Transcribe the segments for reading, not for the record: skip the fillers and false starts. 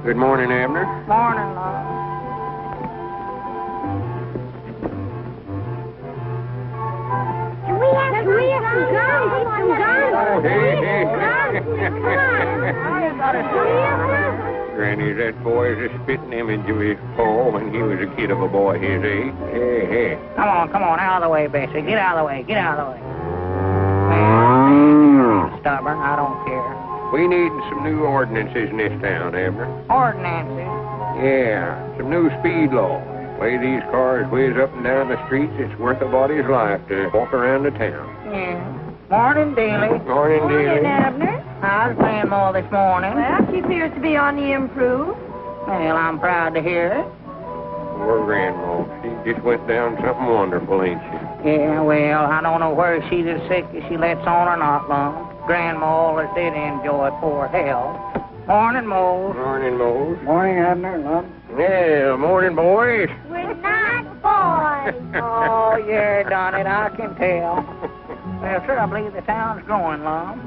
Good morning, Abner. Morning, Lon. Can we have some guns? Oh, hey. Granny, that boy is a spitting image of his pa when he was a kid of a boy his age. Hey. Come on, out of the way, Bessie. Get out of the way. Stubborn, I don't care. We need some new ordinances in this town, Abner. Ordinances. Yeah, some new speed law. Way these cars whiz up and down the streets, it's worth a body's life to walk around the town. Yeah. Morning, Dealey. Morning, Morning, dearie. Abner. How's Grandma this morning? Well, she appears to be on the improve. Well, I'm proud to hear it. Poor Grandma. She just went down something wonderful, ain't she? Yeah, well, I don't know whether she's as sick as she lets on or not, Lon. Grandma always did enjoy poor health. Morning, Mose. Morning, Mose. Morning, Abner, Lon. Yeah, morning, boys. We're not boys. Oh, yeah, done it, I can tell. Well, sir, I believe the town's growing, Lon.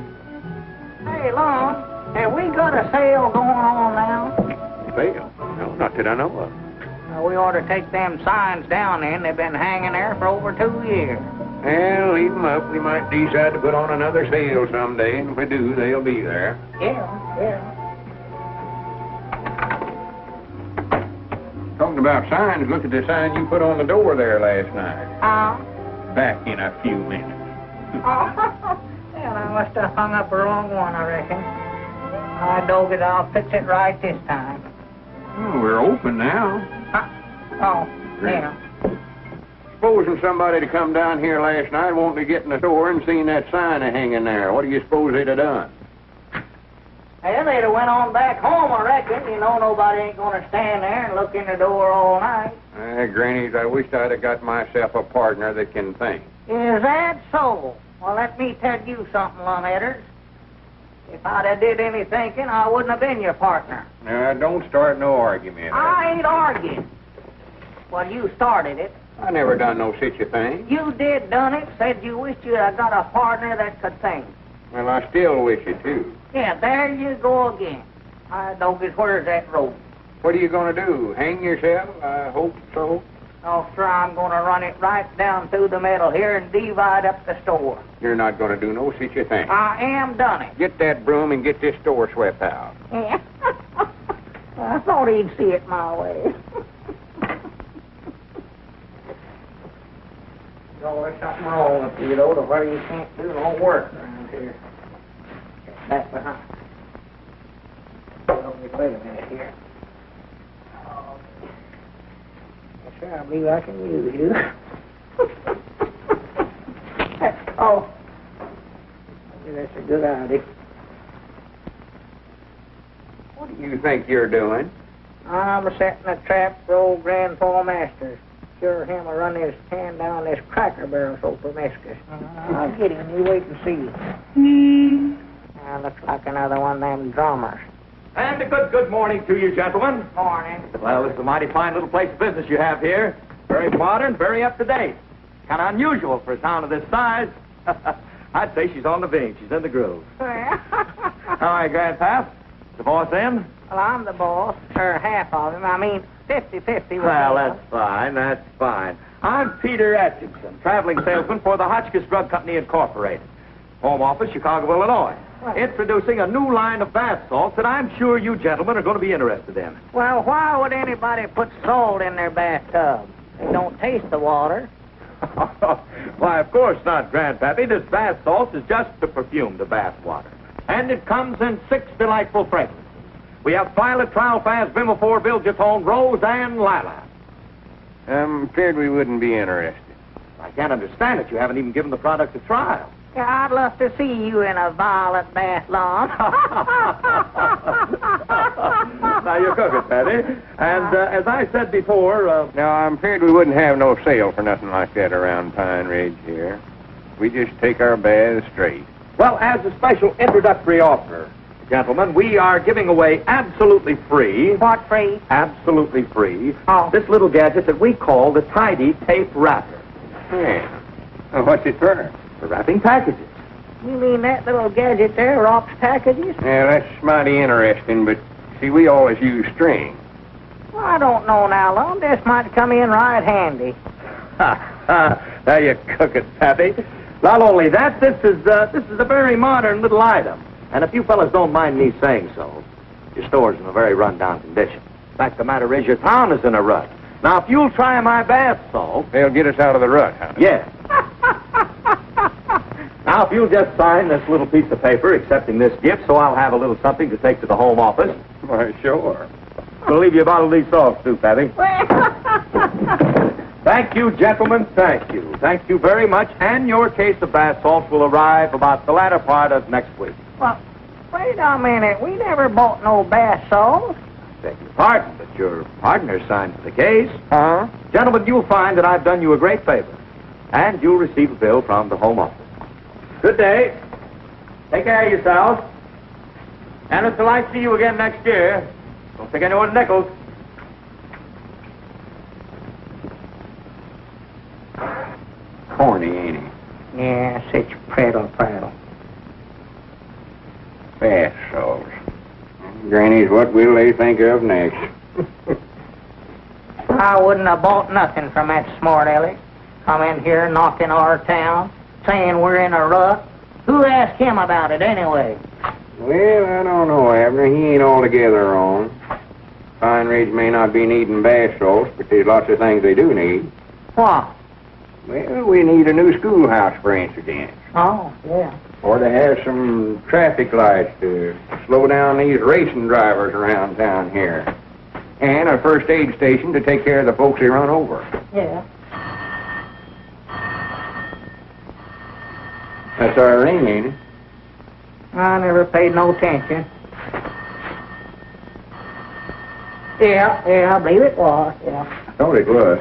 Hey, Lon, have we got a sale going on now? Sale? No, not that I know of. We ought to take them signs down then. They've been hanging there for over 2 years. Well, leave them up. We might decide to put on another sale someday, and if we do, they'll be there. Yeah. Talking about signs, look at the sign you put on the door there last night. Back in a few minutes. Well, I must have hung up the wrong one, I reckon. I dog it. I'll fix it right this time. Oh, we're open now. Yeah. Supposing somebody to come down here last night wanting to get in the door and seen that sign hanging there. What do you suppose they'd have done? Well, they'd have went on back home, I reckon. You know, nobody ain't going to stand there and look in the door all night. Grannies, I wished I'd have got myself a partner that can think. Is that so? Well, let me tell you something, Lunetters. If I'd have did any thinking, I wouldn't have been your partner. Now, don't start no argument. I ain't arguing. Well, you started it. I never done no such a thing. You did done it. Said you wished you had got a partner that could think. Well, I still wish it, too. Yeah, there you go again. I don't guess where's that rope. What are you going to do? Hang yourself? I hope so. Oh, sir, I'm going to run it right down through the middle here and divide up the store. You're not going to do no such a thing. I am done it. Get that broom and get this store swept out. Yeah. I thought he'd see it my way. Oh, there's something wrong with you, though, to where you can't do no work around here. Get back behind. Wait a minute here. Yes, sir, I believe I can use you. Oh. Maybe that's a good idea. What do you think you're doing? I'm setting a trap for old Grandpa Masters. Sure him will run his hand down this cracker barrel so promiscuous. I'll get him. You wait and see. Looks like another one of them drummers. And a good morning to you, gentlemen. Morning. Well, this is a mighty fine little place of business you have here. Very modern, very up-to-date. Kind of unusual for a town of this size. I'd say she's on the ving. She's in the groove. All right, Grandpap. The boss in? Well, I'm the boss, or half of him. I mean, 50-50. Well, that's fine. I'm Peter Atkinson, traveling salesman for the Hotchkiss Drug Company Incorporated. Home office, Chicago, Illinois. Introducing a new line of bath salts that I'm sure you gentlemen are going to be interested in. Well, why would anybody put salt in their bathtub? They don't taste the water. Why, of course not, Grandpappy. This bath salt is just to perfume the bath water. And it comes in 6 delightful fragrances. We have violet, trialfaz, bimophore, bilgetone, rose, and lilac. I'm feared we wouldn't be interested. I can't understand it. You haven't even given the product a trial. Yeah, I'd love to see you in a violet bath, Lon. Now, you're cooking, Patty. And as I said before... Now, I'm feared we wouldn't have no sale for nothing like that around Pine Ridge here. We just take our baths straight. Well, as a special introductory offer, gentlemen, we are giving away absolutely free... What free? Absolutely free. Oh. This little gadget that we call the Tidy Tape Wrapper. Yeah. Well, what's it for? For wrapping packages. You mean that little gadget there wraps packages? Yeah, that's mighty interesting, but See, we always use string. Well, I don't know now, Lum. This might come in right handy. There you cook it, Pappy. Not only that, this is a very modern little item. And if you fellas don't mind me saying so, your store's in a very run-down condition. Fact of the matter is, your town is in a rut. Now, if you'll try my bath salt... They'll get us out of the rut, huh? Yes. Now, if you'll just sign this little piece of paper accepting this gift, so I'll have a little something to take to the home office. Why, sure. We'll leave you a bottle of these salts, too, Pappy. Thank you, gentlemen. Thank you. Thank you very much. And your case of bath salts will arrive about the latter part of next week. Well, wait a minute. We never bought no bath salts. Beg your pardon, but your partner signed for the case. Huh? Gentlemen, you'll find that I've done you a great favor. And you'll receive a bill from the home office. Good day. Take care of yourselves. And until I see you again next year, don't take anyone's nickels. Corny, ain't he? Yeah, such prattle. Bath salts. Granny's, what will they think of next? I wouldn't have bought nothing from that smart aleck. Come in here knocking our town, saying we're in a rut. Who asked him about it anyway? Well, I don't know, Abner. He ain't altogether wrong. Pine Ridge may not be needing bath salts, but there's lots of things they do need. What? Well, we need a new schoolhouse, for instance. Oh, yeah. Or to have some traffic lights to slow down these racing drivers around town here. And a first aid station to take care of the folks they run over. Yeah. That's our ring, ain't it? I never paid no attention. Yeah, I believe it was, yeah. I thought it was.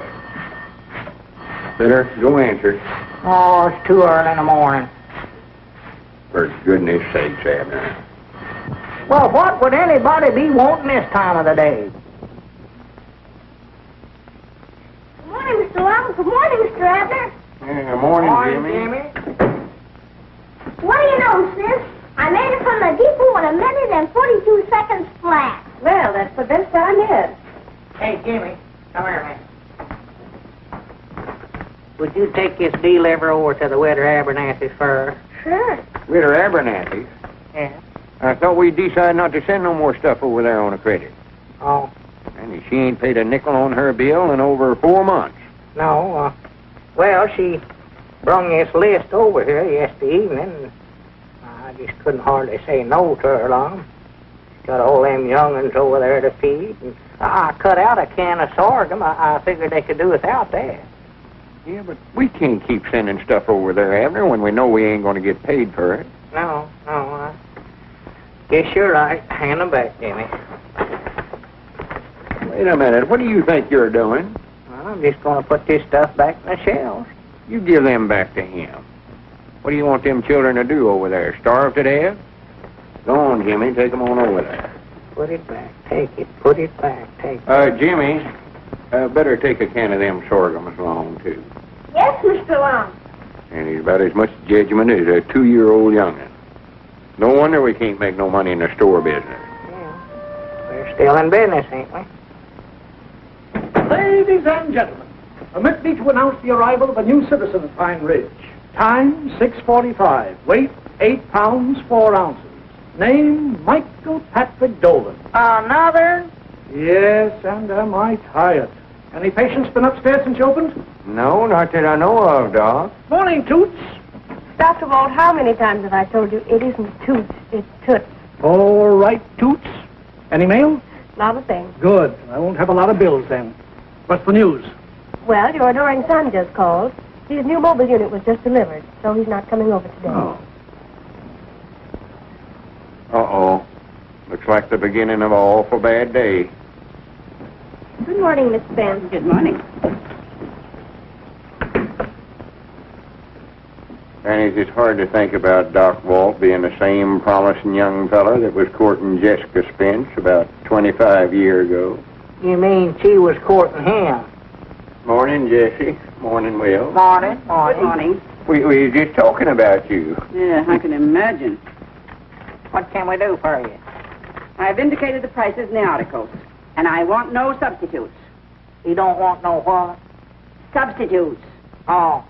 Better go answer. Oh, it's too early in the morning. For goodness sakes, Abner. Well, what would anybody be wanting this time of the day? Good morning, Mr. Long. Good morning, Mr. Abner. Yeah, morning, Jimmy. What do you know, sis? I made it from the depot in a minute and 42 seconds flat. Well, that's the best I did. Hey, Jimmy, come here, man. Would you take this deliver over to the Widow Abernathy's first? Sure. Widow Abernathy's? Yeah. I thought we'd decide not to send no more stuff over there on a credit. Oh, And she ain't paid a nickel on her bill in over 4 months. no. Well, she brung this list over here yesterday evening. I just couldn't hardly say no to her long. She's got all them young'uns over there to feed. And I cut out a can of sorghum. I figured they could do without that. Yeah, but we can't keep sending stuff over there, Abner, when we know we ain't going to get paid for it. No, I guess you're right. Hand them back, Jimmy. Wait a minute. What do you think you're doing? Well, I'm just going to put this stuff back in the shelves. You give them back to him. What do you want them children to do over there? Starve to death? Go on, Jimmy. Take them on over there. Put it back. Take it. Put it back. Take it. Jimmy, better take a can of them sorghums along, too. Yes, Mr. Long. And he's about as much judgment as a 2-year-old young'un. No wonder we can't make no money in the store business. Yeah. We're still in business, ain't we? Ladies and gentlemen, permit me to announce the arrival of a new citizen of Pine Ridge. Time, 6:45. Weight, 8 pounds, 4 ounces. Name, Michael Patrick Dolan. Another? Yes, and am I tired? Any patients been upstairs since you opened? No, not that I know of, Doc. Morning, Toots. Dr. Walt, how many times have I told you it isn't Toots, it's Toots? All right, Toots. Any mail? Not a thing. Good. I won't have a lot of bills then. What's the news? Well, your adoring son just called. His new mobile unit was just delivered, so he's not coming over today. Oh. Uh-oh. Looks like the beginning of an awful bad day. Good morning, Miss Spence. Good morning. And it's just hard to think about Doc Walt being the same promising young fella that was courting Jessica Spence about 25 years ago. You mean she was courting him? Morning, Jessie. Morning, Will. Morning. Good morning. We were just talking about you. Yeah, I can imagine. What can we do for you? I've indicated the prices in the articles, and I want no substitutes. You don't want no what? Substitutes. Oh.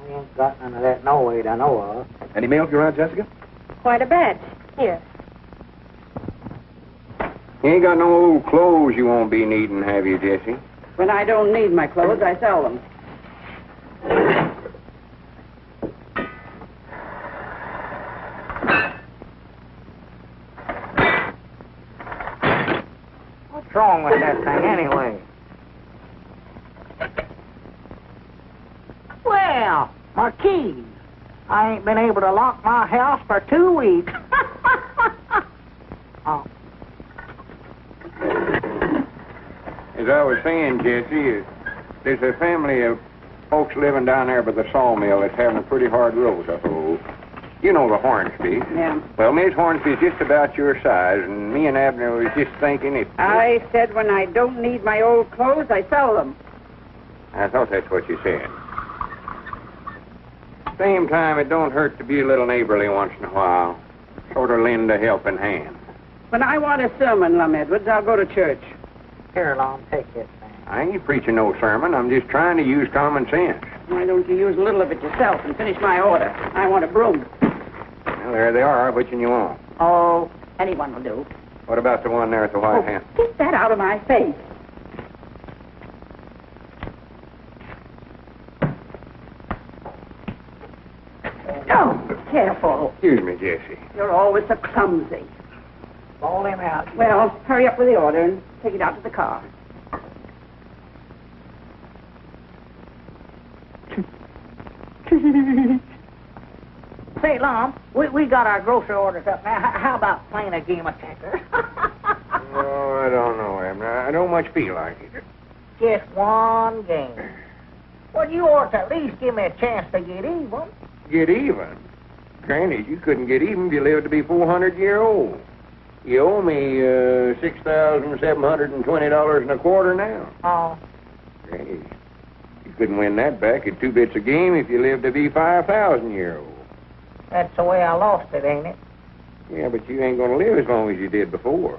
We ain't got none of that no way to know of. Any mail for your Aunt Jessica? Quite a bit. Here. You ain't got no old clothes you won't be needing, have you, Jessie? When I don't need my clothes, I sell them. What's wrong with that thing anyway? Well, my keys. I ain't been able to lock my house for 2 weeks. Oh. As I was saying, Jesse, there's a family of folks living down there by the sawmill that's having a pretty hard road to hoe. You know the Hornsby. Yeah. Well, Miss Hornsby's just about your size, and me and Abner was just thinking it... I said when I don't need my old clothes, I sell them. I thought that's what you said. Same time, it don't hurt to be a little neighborly once in a while. Sort of lend a helping hand. When I want a sermon, Lum Edwards, I'll go to church. Here, Lon, take this thing. I ain't preaching no sermon. I'm just trying to use common sense. Why don't you use a little of it yourself and finish my order? I want a broom. Well, there they are. Which one you want? Oh, anyone will do. What about the one there at the White House? Get that out of my face. Oh, careful. Excuse me, Jesse. You're always so clumsy. Roll him out. Well, hurry up with the order and take it out to the car. Say, Lon, we got our grocery orders up now. How about playing a game of checkers? Oh, I don't know, Abner. I don't much feel like it. Just one game. Well, you ought to at least give me a chance to get even. Get even? Granny, you couldn't get even if you lived to be 400 years old. You owe me $6,720 and a quarter now. Oh. Granny, you couldn't win that back at 2 bits a game if you lived to be 5,000 years old. That's the way I lost it, ain't it? Yeah, but you ain't gonna live as long as you did before.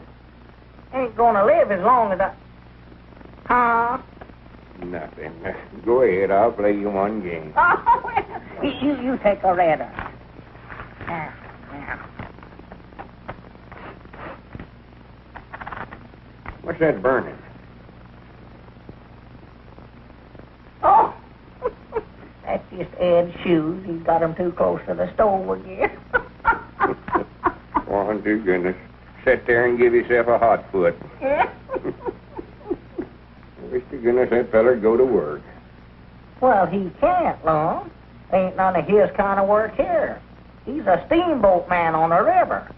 Ain't gonna live as long as I... Huh? Nothing. Go ahead, I'll play you one game. Oh, well, you take a redder. Now. What's that burning? Oh! That's just Ed's shoes. He's got them too close to the stove again. Oh, dear goodness. Sit there and give yourself a hot foot. Wish to goodness that feller go to work. Well, he can't, Lon. Ain't none of his kind of work here. He's a steamboat man on the river.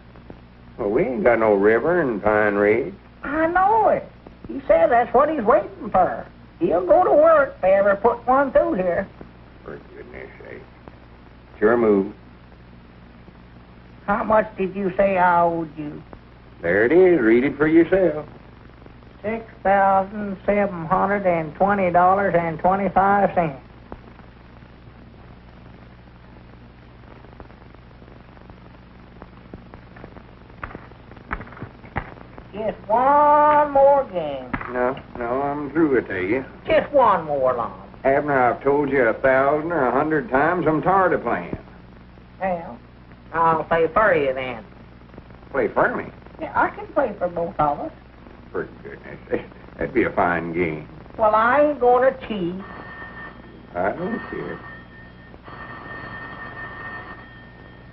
Well, we ain't got no river in Pine Ridge. I know it. He said that's what he's waiting for. He'll go to work if they ever put one through here. For goodness sake. Sure move. How much did you say I owed you? There it is. Read it for yourself. $6,720.25. Just one more game. No, I'm through, I tell you. Just one more, Lon. Abner, I've told you 1,000 or 100 times I'm tired of playing. Well, I'll play for you then. Play for me. Yeah, I can play for both of us. For goodness sake. That'd be a fine game. Well, I ain't gonna cheat. I don't care.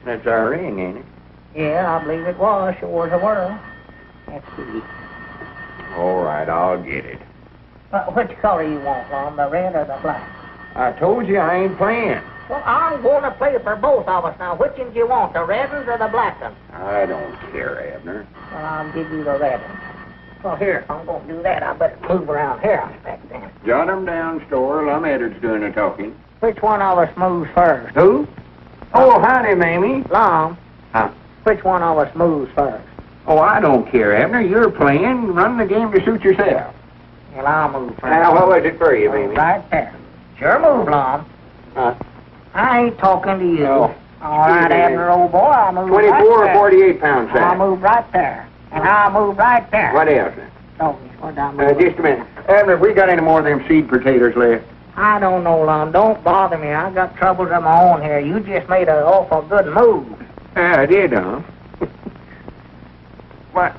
That's our ring, ain't it? Yeah, I believe it was. Sure as a whirl. Let's see. All right, I'll get it. Which color you want, Lon, the red or the black? I told you I ain't playing. Well, I'm going to play for both of us now. Which ones you want, the red ones or the black ones? I don't care, Abner. Well, I'll give you the red ones. Well, here, if I'm going to do that, I better move around here, I expect then. Jot 'em down, Store. Lum Edwards doing the talking. Which one of us moves first? Who? Oh, howdy, Mamie. Lon. Huh? Which one of us moves first? Oh, I don't care, Abner. You're playing. Run the game to suit yourself. Well, I'll move first. Now, what was it for you, Mamie? Right there. Sure move, Lon. Huh? I ain't talking to you. No. All right, Abner, old boy, I'll move 24 right or there. 48 pounds, I'll Sam. move right there. And I'll move right there. What else? Oh, what I move? Just a minute. Abner, have we got any more of them seed potatoes left? I don't know, Lum. Don't bother me. I got troubles of my own here. You just made an awful good move. I did, huh? What?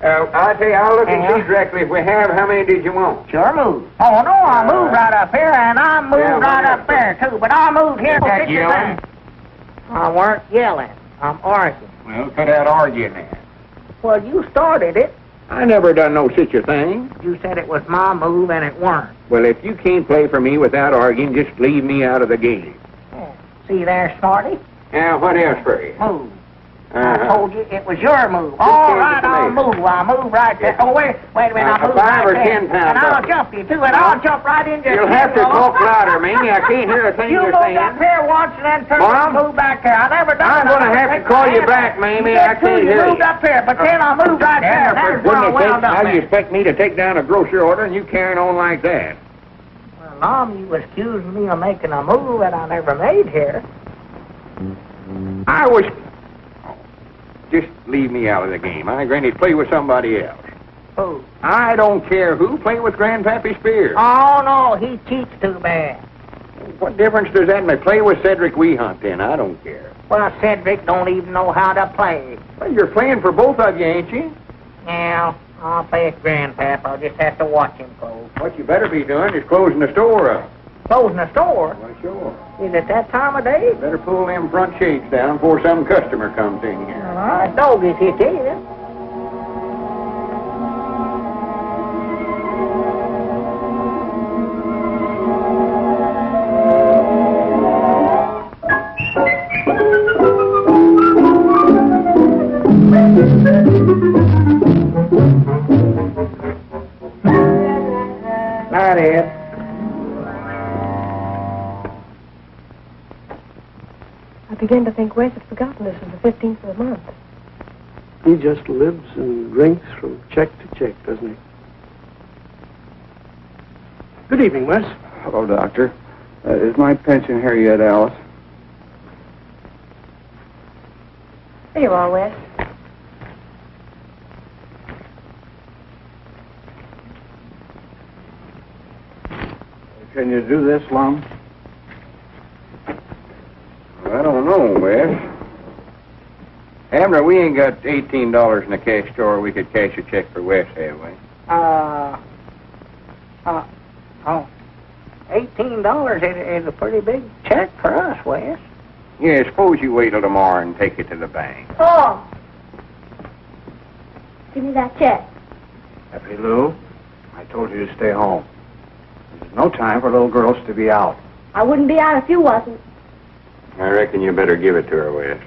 I'll tell you, I'll look and see directly if we have. How many did you want? Sure move. Oh, no, I moved right up here, and I moved right up there, too. But I moved here. That yelling? I weren't yelling. I'm arguing. Well, cut out arguing there. Well, you started it. I never done no such a thing. You said it was my move, and it weren't. Well, if you can't play for me without arguing, just leave me out of the game. Yeah. See there, Smarty? Now, what else for you? Move. I told you it was your move. All right, I'll move. I'll move right there. Oh, wait a minute. I'll move 5 or right 10 there. pounds. And I'll jump you, too, and I'll jump right in just You'll have to talk louder, Mamie. I can't hear a thing you you're moved saying. up here once and then turned Mom? and moved back there. I never done I'm that. going to have to call you back, Mamie. I can't You hear you. moved up here, but then I moved right there. That's where I wound up How do you there. expect me to take down a grocery order and you carrying on like that? Well, Mom, you was accusing me of making a move that I never made here. I was... Just leave me out of the game. I Granny, play with somebody else. Who? I don't care who. Play with Grandpappy Spears. Oh, no, he cheats too bad. What difference does that make? Play with Cedric Weehunt then. I don't care. Well, Cedric don't even know how to play. Well, you're playing for both of you, ain't you? Yeah, I'll play with Grandpap. I'll just have to watch him close. What you better be doing is closing the store up. Closing the store? Well, sure. Is it that time of day? Better pull them front shades down before some customer comes in here. All right, dog is it is. That is. I begin to think Wes had forgotten this is the 15th of the month. He just lives and drinks from check to check, doesn't he? Good evening, Wes. Hello, Doctor. Is my pension here yet, Alice? There you are, Wes. Can you do this, Lum? I don't know, Wes. Abner, we ain't got $18 in the cash drawer. We could cash a check for Wes, have we? $18 is a pretty big check for us, Wes. Yeah, suppose you wait till tomorrow and take it to the bank. Oh. Give me that check. Happy Lou, I told you to stay home. There's no time for little girls to be out. I wouldn't be out if you wasn't. I reckon you better give it to her, Wes.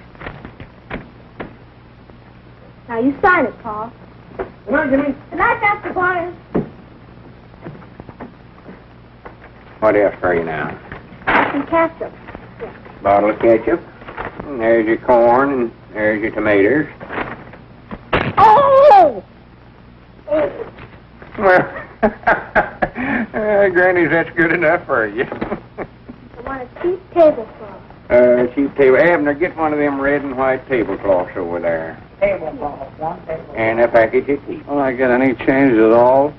Now you sign it, Paul. Good night, Jimmy. Good night, Dr. Barnes. What else for you now? Some ketchup. Bottle of ketchup. And there's your corn, and there's your tomatoes. Oh! Well, Granny, that's good enough for you. I want a cheap tablecloth. Cheap table. Abner, get one of them red and white tablecloths over there. Tablecloth, one tablecloth. And a package of tea. Will I get any change at all?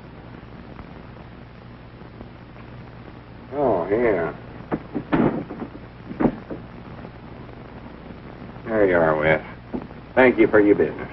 Oh, yeah. There you are, Wes. Thank you for your business.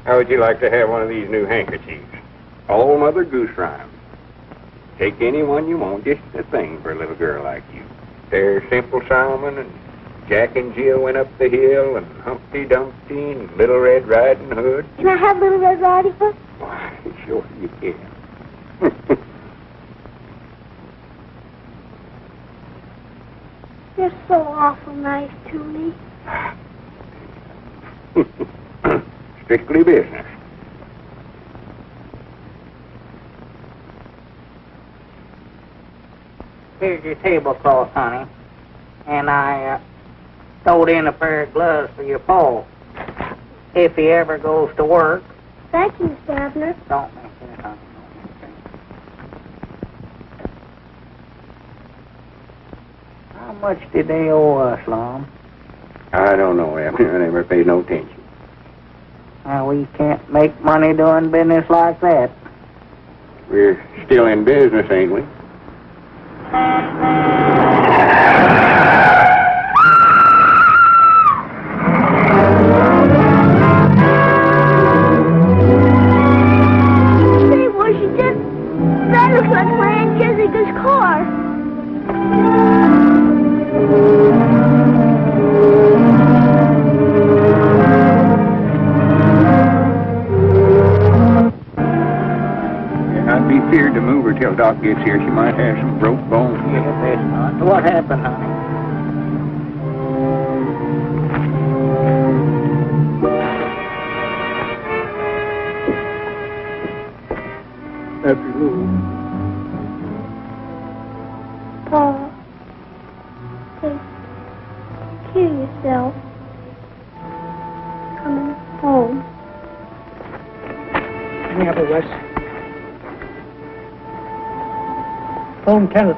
How would you like to have one of these new handkerchiefs? All Mother Goose rhymes. Take any one you want, just a thing for a little girl like you. There's Simple Simon, and Jack and Jill went up the hill, and Humpty Dumpty, and Little Red Riding Hood. Can I have Little Red Riding Hood? Why, sure you can. You're so awful nice to me. Strictly business. Here's your tablecloth, honey. And I sewed in a pair of gloves for your Paul. If he ever goes to work. Thank you, Stabner. Don't mention it, honey. How much did they owe us, Lum? I don't know, Abner. I never paid no attention. We can't make money doing business like that. We're still in business, ain't we? Say, Washington, that looks like my Aunt Jessica's car. I'd be feared to move her till Doc gets here. She might have some broke bones. Yeah, best not. What happened, honey? Happy Lou. Paul, take care of yourself. Coming home. Give me up, Wes. Phone Kenneth.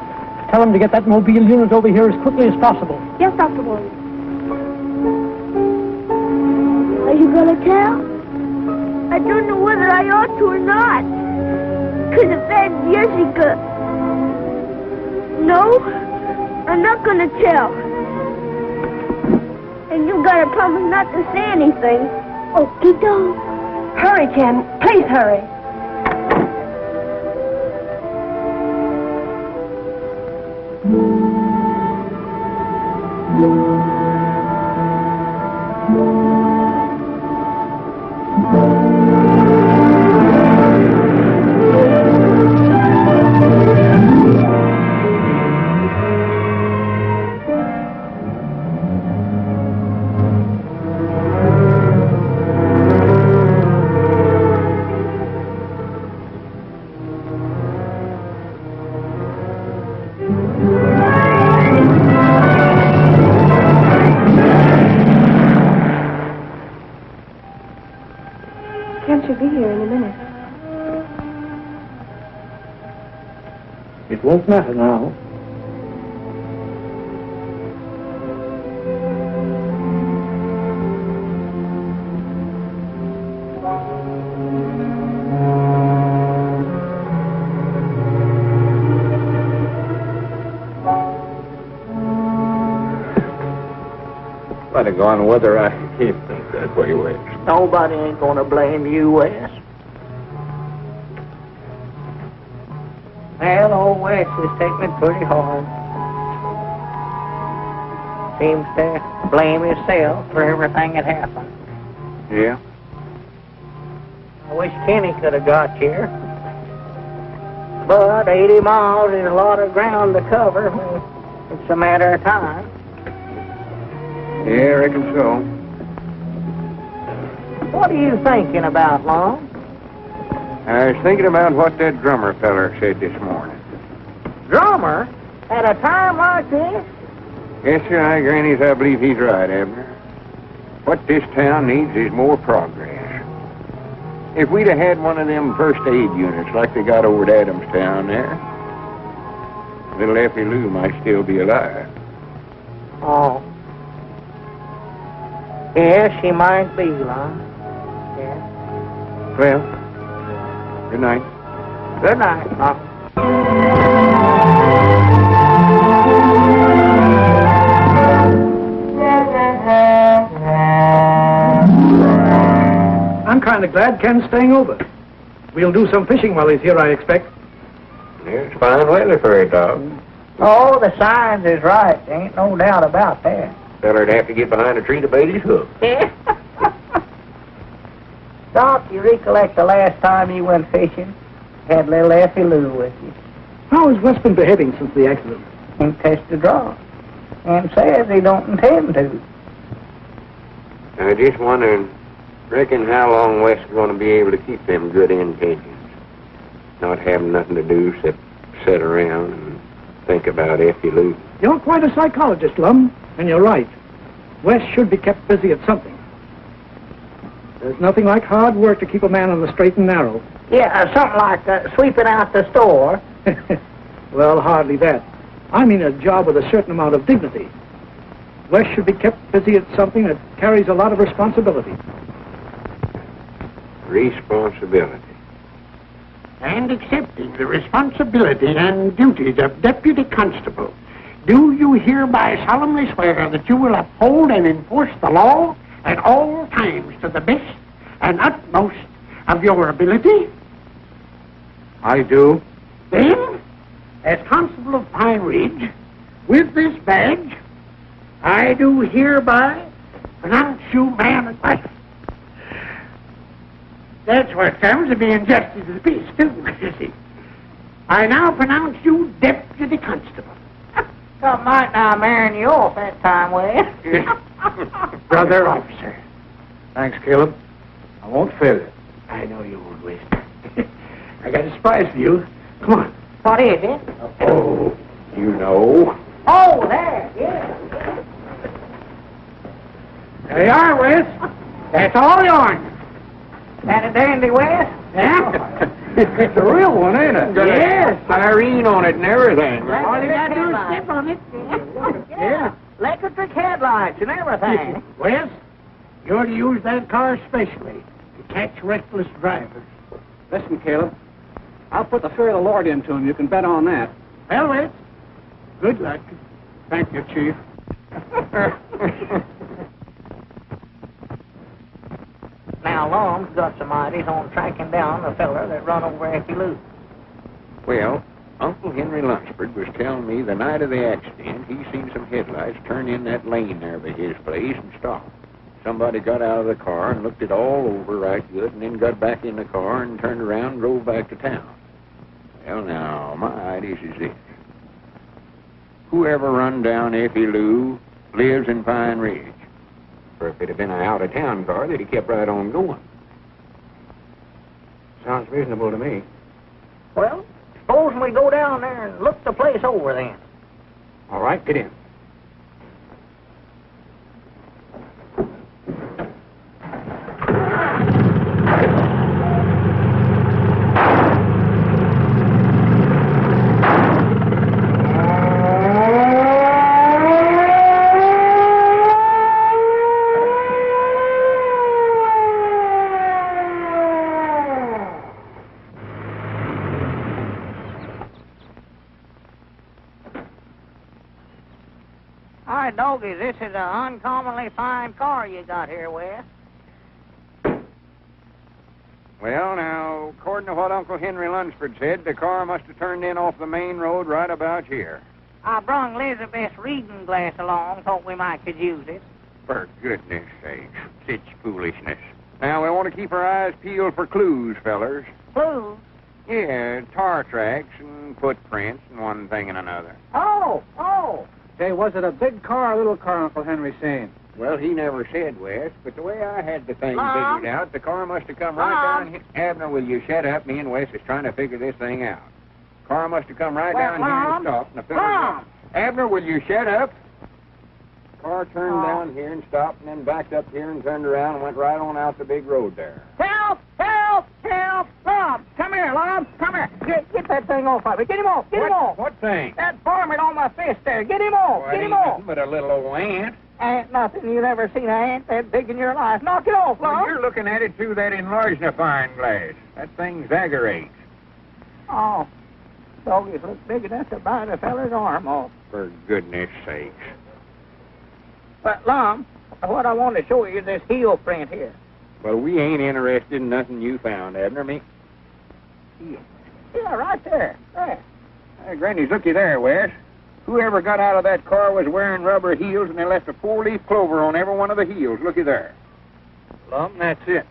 Tell him to get that mobile unit over here as quickly as possible. Yes, Dr. Williams. Are you going to tell? I don't know whether I ought to or not. Because of Aunt Jessica. No, I'm not going to tell. And you got to promise not to say anything. Okie doke. Hurry, Ken. Please hurry. Ken should be here in a minute. It won't matter now. By the gone whether I can't think that way, Wes. Nobody ain't going to blame you, Wes. Well, old Wes is taking it pretty hard. Seems to blame himself for everything that happened. Yeah? I wish Kenny could have got here. But 80 miles is a lot of ground to cover. It's a matter of time. Yeah, I reckon so. What are you thinking about, Lon? I was thinking about what that drummer feller said this morning. Drummer? At a time like this? Yes, sir, Grannies, I believe he's right, Abner. What this town needs is more progress. If we'd have had one of them first aid units like they got over at Adamstown there, little Effie Lou might still be alive. Oh. Yes, she might be, Lon. Yes. Well, good night. Good night, Lon. I'm kind of glad Ken's staying over. We'll do some fishing while he's here, I expect. Yeah, it's fine weather for a dog. Oh, the signs is right. There ain't no doubt about that. Feller'd have to get behind a tree to bait his hook. Yeah. Doc, you recollect the last time you went fishing? Had little Effie Lou with you. How has Wes been behaving since the accident? And test the draw. And says he don't intend to. I just wondering, reckon how long Wes is going to be able to keep them good intentions? Not having nothing to do except sit around and think about Effie Lou. You're quite a psychologist, Lum, and you're right. Wes should be kept busy at something. There's nothing like hard work to keep a man on the straight and narrow. Yeah, something like sweeping out the store. Well, hardly that. I mean a job with a certain amount of dignity. Wes should be kept busy at something that carries a lot of responsibility. Responsibility. And accepting the responsibility and duties of deputy constable, do you hereby solemnly swear that you will uphold and enforce the law at all times to the best and utmost of your ability? I do. Then, as constable of Pine Ridge, with this badge, I do hereby pronounce you man and wife. That's what comes of being justice of the peace, too, you see. I now pronounce you deputy constable. Something might now marrying you off that time, Wes. Brother officer. Thanks, Caleb. I won't fail you. I know you won't, Wes. I got a surprise for you. Come on. What is it? Oh, You know. Oh, there, yeah. there you are, Wes. That's all yours. That a dandy, Wes? Yeah? It's a real one, ain't it? Got Yes. a siren on it and everything. All you gotta do is step on it. Yeah. Electric headlights and everything. Wes, you're to use that car specially to catch reckless drivers. Listen, Caleb. I'll put the fear of the Lord into him. You can bet on that. Well, Wes, good luck. Thank you, Chief. Now, Long's got some ideas on tracking down the feller that run over Effie Lou. Well, Uncle Henry Lunsford was telling me the night of the accident he seen some headlights turn in that lane there by his place and stop. Somebody got out of the car and looked it all over right good and then got back in the car and turned around and drove back to town. Well, now, my ideas is this. Whoever run down Effie Lou lives in Pine Ridge. For if it had been an out-of-town car, they'd have kept right on going. Sounds reasonable to me. Well, supposing we go down there and look the place over then. All right, get in. All right, doggies, this is an uncommonly fine car you got here, Wes. Well, now, according to what Uncle Henry Lunsford said, the car must have turned in off the main road right about here. I brung Elizabeth's reading glass along, thought we might could use it. For goodness sakes, such foolishness. Now, we want to keep our eyes peeled for clues, fellers. Clues? Yeah, tar tracks and footprints and one thing and another. Oh. Say, was it a big car or a little car Uncle Henry seen? Well, he never said, Wes, but the way I had the thing Mom? figured out, the car must have come right Mom? down here. Abner, will you shut up? Me and Wes is trying to figure this thing out. Car must have come right Well, down Mom? here and stopped. And the fellas Mom? Abner, will you shut up? Car turned Oh. down here and stopped and then backed up here and turned around and went right on out the big road there. Help! Lom, come here, Lom, come here. Get that thing off of me. Get him off, him off. What thing? That varmint on my fist there. Get him off, Well, get it him ain't off. nothing but a little old ant. Ain't nothing. You've ever seen an ant that big in your life. Knock it off, Well, Lom. you're looking at it through that enlarged magnifying glass. That thing's aggravates. Oh, doggies look big enough to bite a feller's arm off. For goodness sakes. But, Lom, what I want to show you is this heel print here. Well, we ain't interested in nothing you found, Abner. Me. Yeah, right there. There. Hey, Granny's looky there, Wes. Whoever got out of that car was wearing rubber heels, and they left a four-leaf clover on every one of the heels. Looky there. Lum, that's it.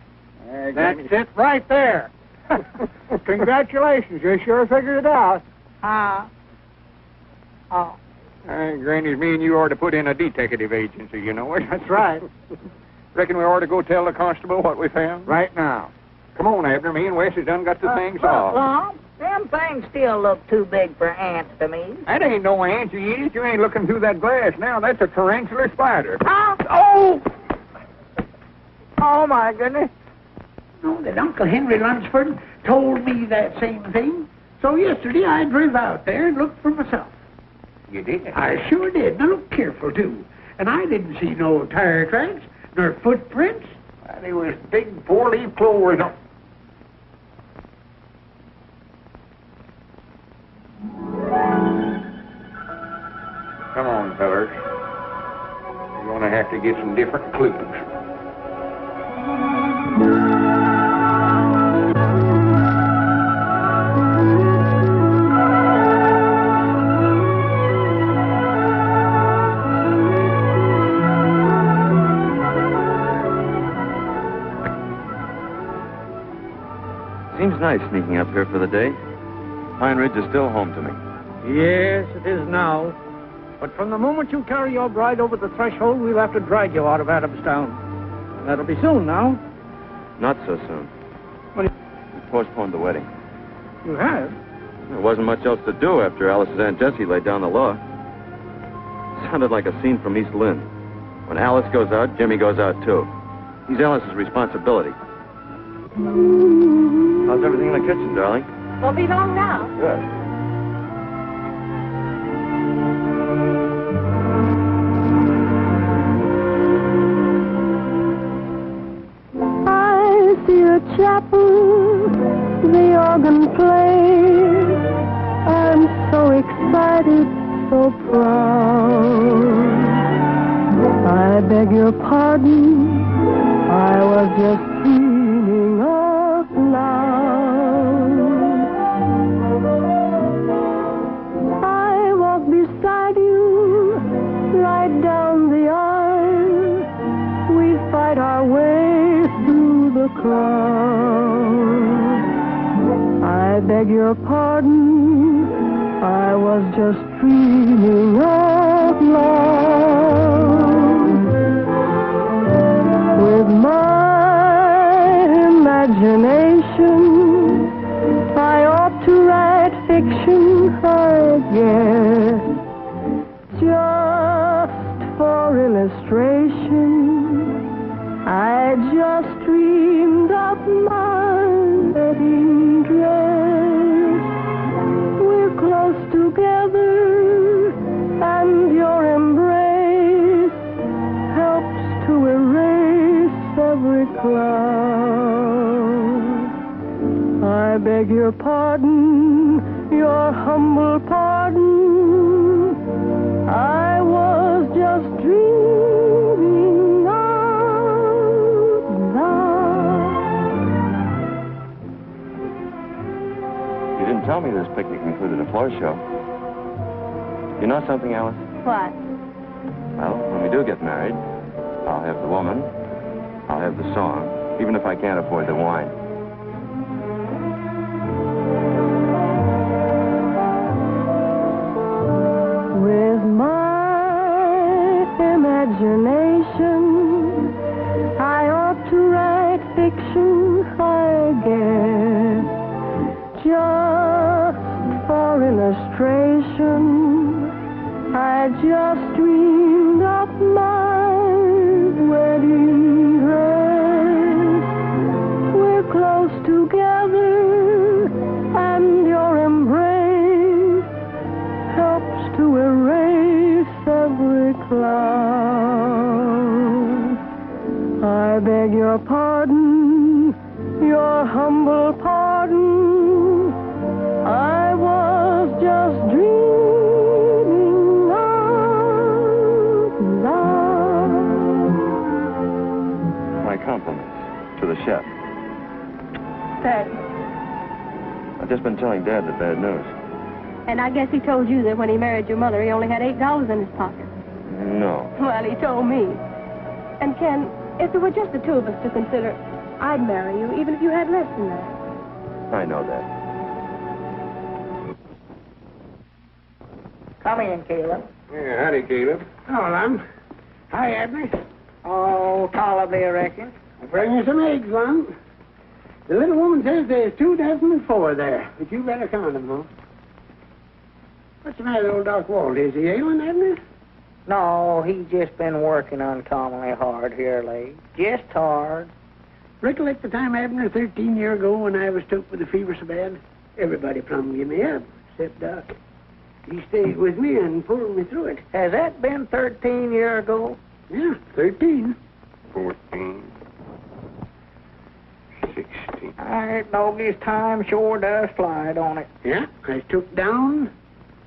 That's it right there. Congratulations, you sure figured it out. Oh. Granny's me and you ought to put in a detective agency, you know it. That's right. Reckon we ought to go tell the constable what we found? Right now. Come on, Abner. Me and Wes has done got the thing Look, solved. Lom, them things still look too big for ants to me. That ain't no ant, you idiot. You ain't looking through that glass now. That's a tarantula spider. Huh? Oh! Oh, my goodness. No, that Uncle Henry Lunsford told me that same thing. So yesterday I drove out there and looked for myself. You did? I sure did. And I looked careful, too. And I didn't see no tire tracks, nor footprints. Well, there was big four-leaf clovers on... Come on, fellers. You're going to have to get some different clues. Seems nice sneaking up here for the day. Pine Ridge is still home to me. Yes, it is now. But from the moment you carry your bride over the threshold, we'll have to drag you out of Adamstown. That'll be soon now. Not so soon. What do We postponed the wedding. you have? There wasn't much else to do after Alice's Aunt Jessie laid down the law. Sounded like a scene from East Lynne. When Alice goes out, Jimmy goes out too. He's Alice's responsibility. How's everything in the kitchen, darling? Won't be long now. Good. I see a chapel, the organ plays. I'm so excited, so proud. I beg your pardon, I was just dreaming out loud. I walk beside you, right down the aisle. We fight our way through the crowd. I beg your pardon, I was just dreaming out loud. With my imagination, I ought to write fiction, I guess, just for illustration. I just dreamed of my wedding dress. We're close together, and your embrace helps to erase every cloud. I beg your pardon, your humble pardon. I was just dreaming out loud. You didn't tell me this picnic included a floor show. You know something, Alice? What? Well, when we do get married, I'll have the woman, I'll have the song, even if I can't afford the wine. With my imagination, I ought to write fiction, I guess, just for illustration. I just dreamed of my wedding dress. We're close together, and your embrace helps to erase every cloud. I beg your pardon, your humble pardon. I was just dreaming out loud. My compliments to the chef. Thanks. I've just been telling Dad the bad news. And I guess he told you that when he married your mother, he only had $8 in his pocket. No. Well, he told me. And Ken, if there were just the two of us to consider, I'd marry you, even if you had less than that. I know that. Come in, Caleb. Yeah, howdy, Caleb. Hello, Lum. Hi, Abner. Oh, tolerably, I reckon. I'll bring you some eggs, Lum. The little woman says there's 2,004 there, but you better count them, huh? What's the matter with old Doc Walt? Is he ailing, Abner? No, he's just been working uncommonly hard here lately. Just hard. Recollect the time, Abner, 13 years ago when I was took with the fever so bad? Everybody plumb gave me up, except Doc. He stayed with me and pulled me through it. Has that been 13 years ago? Yeah, 13. 14. 16. I know his time sure does fly, don't it? Yeah, I took down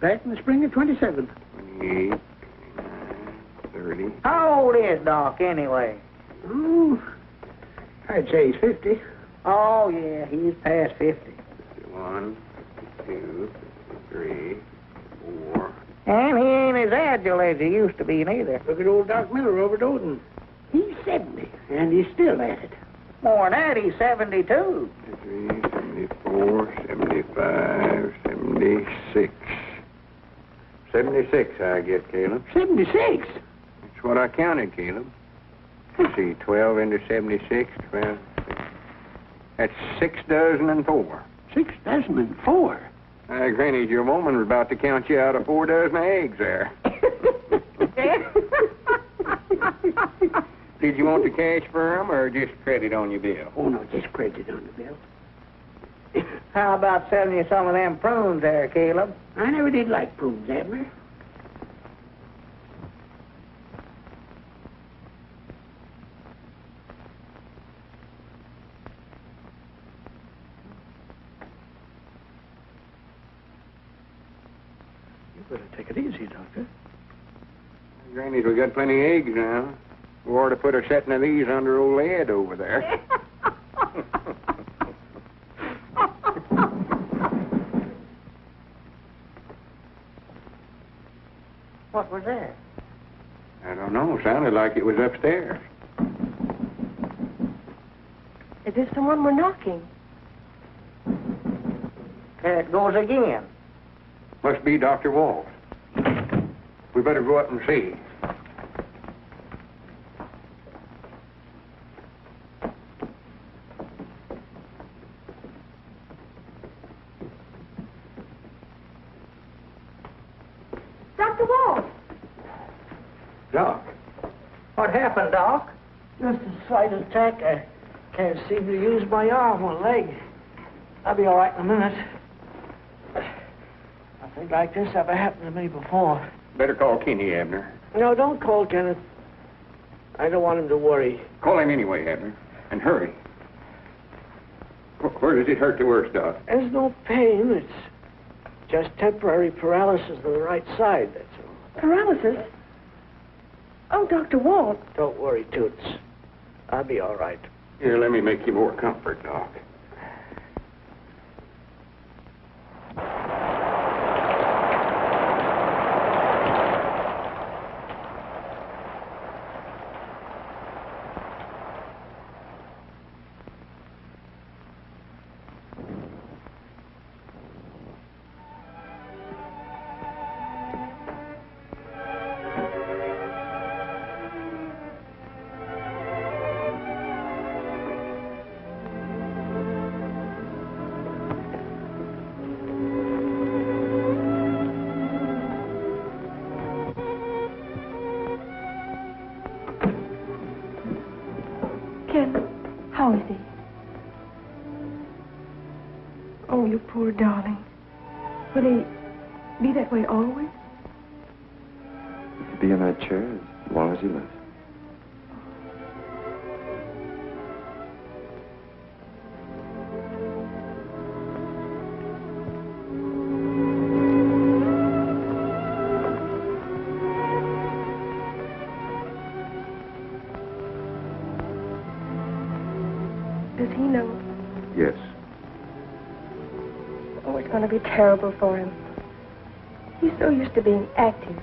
back in the spring of 27. 28. 30. How old is Doc, anyway? Oh, I'd say he's 50. Oh, yeah, he's past 50. 51. 52. 53. 4. And he ain't as agile as he used to be, neither. Look at old Doc Miller over at Odin. He's 70, and he's still at it. More than that, he's 72. 73, 74, 75, 76. 76, I get, Caleb. 76? That's what I counted, Caleb. Let's see, 12 into 76, 12. That's 6,004. 6,004? Granny, your woman was about to count you out of 4 dozen eggs there. Did you want the cash for 'em or just credit on your bill? Oh, no, just credit on the bill. How about selling you some of them prunes there, Caleb? I never did like prunes, Abner. You better take it easy, Doctor. Granny, we got plenty of eggs now. We ought to put a setting of these under old Ed over there. What was that? I don't know. Sounded like it was upstairs. Is this someone we're knocking? There it goes again. Must be Dr. Walt. We better go up and see. Dr. Walt! Doc. What happened, Doc? Just a slight attack. I can't seem to use my arm or leg. I'll be all right in a minute. Nothing like this ever happened to me before. Better call Kenny, Abner. No, don't call Kenneth. I don't want him to worry. Call him anyway, Abner. And hurry. Where does it hurt the worst, Doc? There's no pain. It's just temporary paralysis of the right side, that's all. Paralysis? Oh, Dr. Walt. Don't worry, Toots. I'll be all right. Here, let me make you more comfort, Doc. Ken, how is he? Oh, you poor darling. Will he be that way always? He'll be in that chair as long as he lives. Does he know? Yes. Oh, it's going to be terrible for him. He's so used to being active.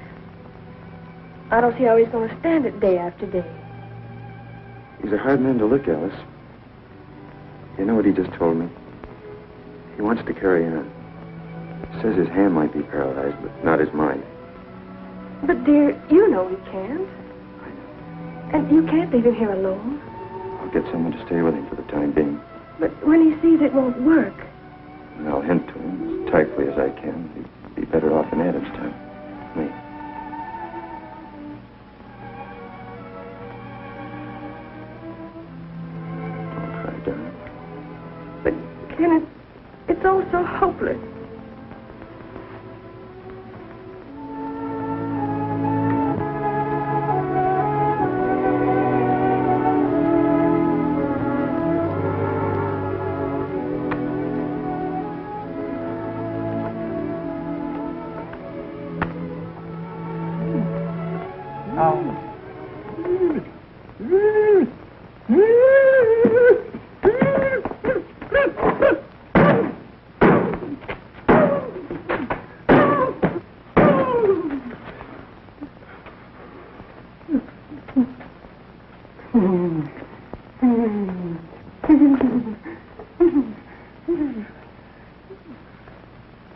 I don't see how he's going to stand it day after day. He's a hard man to lick, Alice. You know what he just told me? He wants to carry on. He says his hand might be paralyzed, but not his mind. But, dear, you know he can't. And you can't leave him here alone. I'll get someone to stay with him for the time being. But when he sees it won't work. And I'll hint to him as tightly as I can. He'd be better off in Adam's time. Me. Don't cry, darling. But, Kenneth, it's all so hopeless.